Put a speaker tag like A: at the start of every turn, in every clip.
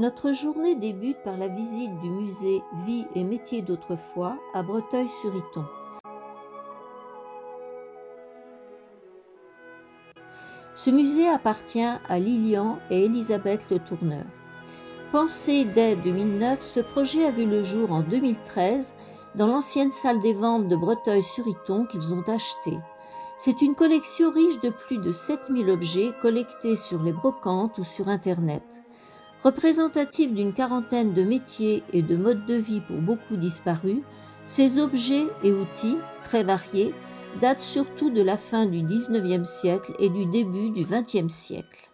A: Notre journée débute par la visite du musée Vie et métiers d'autrefois à Breteuil-sur-Iton. Ce musée appartient à Lilian et Elisabeth Le Tourneur. Pensé dès 2009, ce projet a vu le jour en 2013 dans l'ancienne salle des ventes de Breteuil-sur-Iton qu'ils ont achetée. C'est une collection riche de plus de 7000 objets collectés sur les brocantes ou sur Internet. Représentative d'une quarantaine de métiers et de modes de vie pour beaucoup disparus, ces objets et outils, très variés, datent surtout de la fin du XIXe siècle et du début du XXe siècle.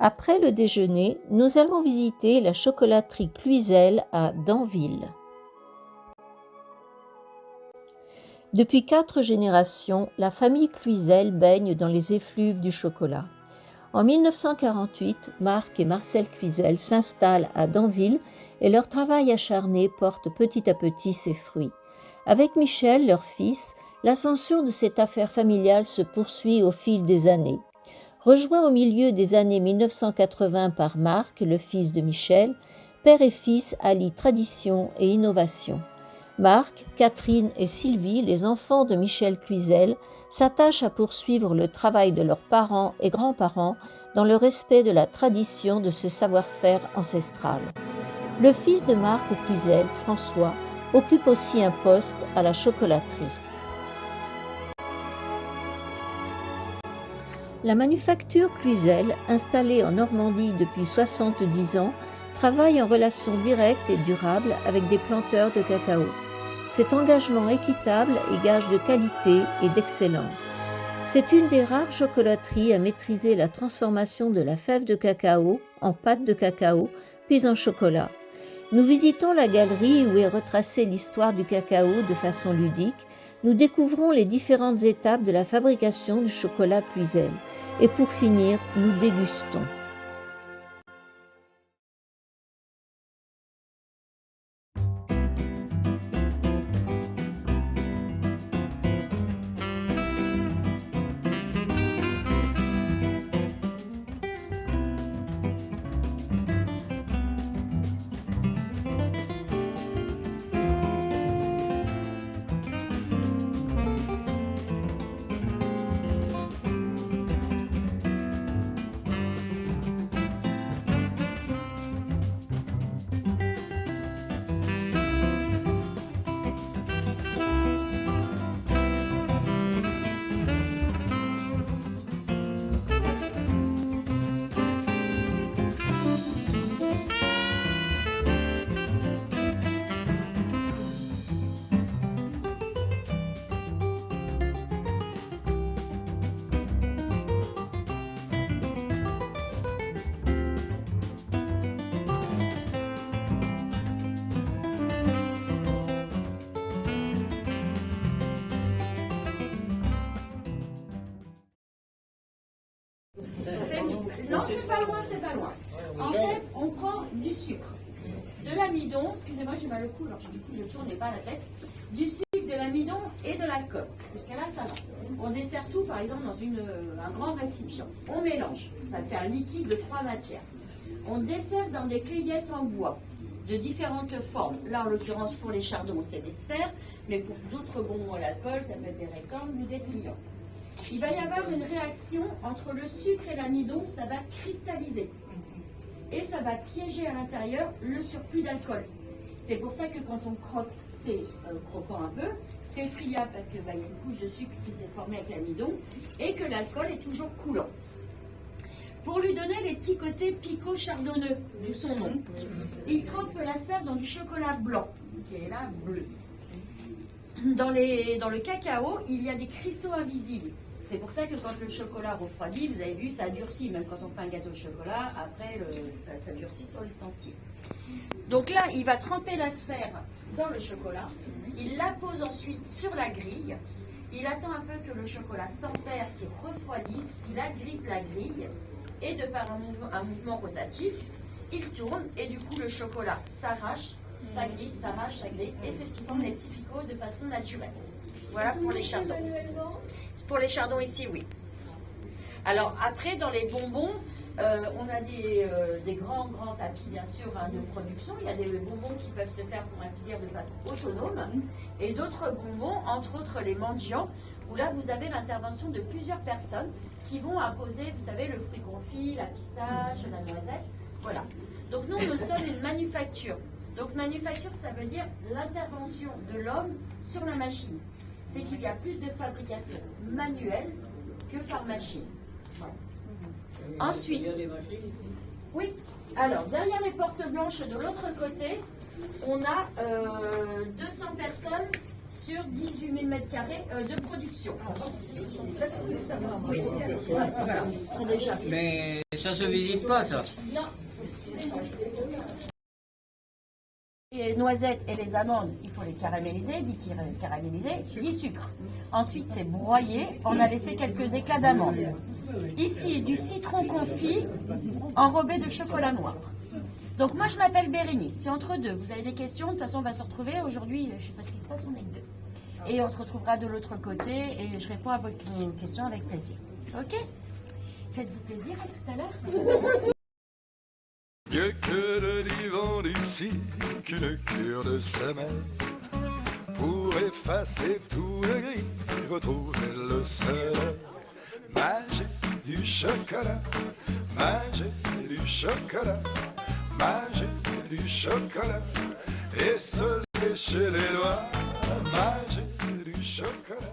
A: Après le déjeuner, nous allons visiter la chocolaterie Cluizel à Danville. Depuis 4 générations, la famille Cluizel baigne dans les effluves du chocolat. En 1948, Marc et Marcel Cluizel s'installent à Danville et leur travail acharné porte petit à petit ses fruits. Avec Michel, leur fils, l'ascension de cette affaire familiale se poursuit au fil des années. Rejoint au milieu des années 1980 par Marc, le fils de Michel, père et fils allient tradition et innovation. Marc, Catherine et Sylvie, les enfants de Michel Cluizel, s'attachent à poursuivre le travail de leurs parents et grands-parents dans le respect de la tradition de ce savoir-faire ancestral. Le fils de Marc Cluizel, François, occupe aussi un poste à la chocolaterie. La manufacture Cluizel, installée en Normandie depuis 70 ans, travaille en relation directe et durable avec des planteurs de cacao. Cet engagement équitable est gage de qualité et d'excellence. C'est une des rares chocolateries à maîtriser la transformation de la fève de cacao en pâte de cacao, puis en chocolat. Nous visitons la galerie où est retracée l'histoire du cacao de façon ludique. Nous découvrons les différentes étapes de la fabrication du chocolat Cluizel. Et pour finir, nous dégustons.
B: Non, c'est pas loin, c'est pas loin. En fait, on prend du sucre, de l'amidon, excusez-moi, j'ai mal au cou, alors du coup je tourne pas la tête, du sucre, de l'amidon et de l'alcool. Jusqu'à là, ça va. On dessert tout, par exemple, dans un grand récipient. On mélange, ça fait un liquide de 3 matières. On dessert dans des cueillettes en bois de différentes formes. Là, en l'occurrence, pour les chardons, c'est des sphères, mais pour d'autres bonbons à l'alcool, ça peut être des rectangles ou des triangles. Il va y avoir une réaction entre le sucre et l'amidon, ça va cristalliser. Et ça va piéger à l'intérieur le surplus d'alcool. C'est pour ça que quand on croque, c'est croquant un peu, c'est friable parce qu'il y a une couche de sucre qui s'est formée avec l'amidon et que l'alcool est toujours coulant. Pour lui donner les petits côtés pico-chardonneux, d'où son nom, il trempe la sphère dans du chocolat blanc, qui est là bleu. Dans le cacao, il y a des cristaux invisibles. C'est pour ça que quand le chocolat refroidit, vous avez vu, ça durcit. Même quand on fait un gâteau de chocolat, après, ça durcit sur l'ustensile. Donc là, il va tremper la sphère dans le chocolat. Il la pose ensuite sur la grille. Il attend un peu que le chocolat tempère, qu'il refroidisse, qu'il agrippe la grille. Et de par un mouvement rotatif, il tourne et du coup, le chocolat s'arrache, s'agrippe, s'arrache, s'agrippe. Et c'est ce qui forme les petits picots de façon naturelle. Voilà pour les chardons. Pour les chardons ici, oui. Alors après, dans les bonbons, on a des grands tapis, bien sûr, de production. Il y a des bonbons qui peuvent se faire, pour ainsi dire, de façon autonome. Et d'autres bonbons, entre autres les mendiants, où là, vous avez l'intervention de plusieurs personnes qui vont imposer, vous savez, le fruit confit, la pistache, la noisette. Voilà. Donc nous sommes une manufacture. Donc manufacture, ça veut dire l'intervention de l'homme sur la machine. C'est qu'il y a plus de fabrication manuelle que par machine. Voilà. Ensuite, oui, alors derrière les portes blanches de l'autre côté, on a 200 personnes sur 18 000 m² de production. Oui, voilà, déjà.
C: Mais Ça se visite pas, ça.
B: Les noisettes et les amandes, il faut les caraméliser, du sucre. Ensuite, c'est broyé. On a laissé quelques éclats d'amandes. Ici, du citron confit enrobé de chocolat noir. Donc moi, je m'appelle Bérénice. C'est entre deux. Vous avez des questions? De toute façon, on va se retrouver. Aujourd'hui, je ne sais pas ce qui se passe, on est deux. Et on se retrouvera de l'autre côté et je réponds à vos questions avec plaisir. Ok? Faites-vous plaisir, à tout à l'heure.
D: Mieux que le divan du psy, qu'une cure de sa mère, pour effacer tout le gris, retrouver le soleil. Manger du chocolat, manger du chocolat, manger du chocolat, et se lécher les doigts, manger du chocolat.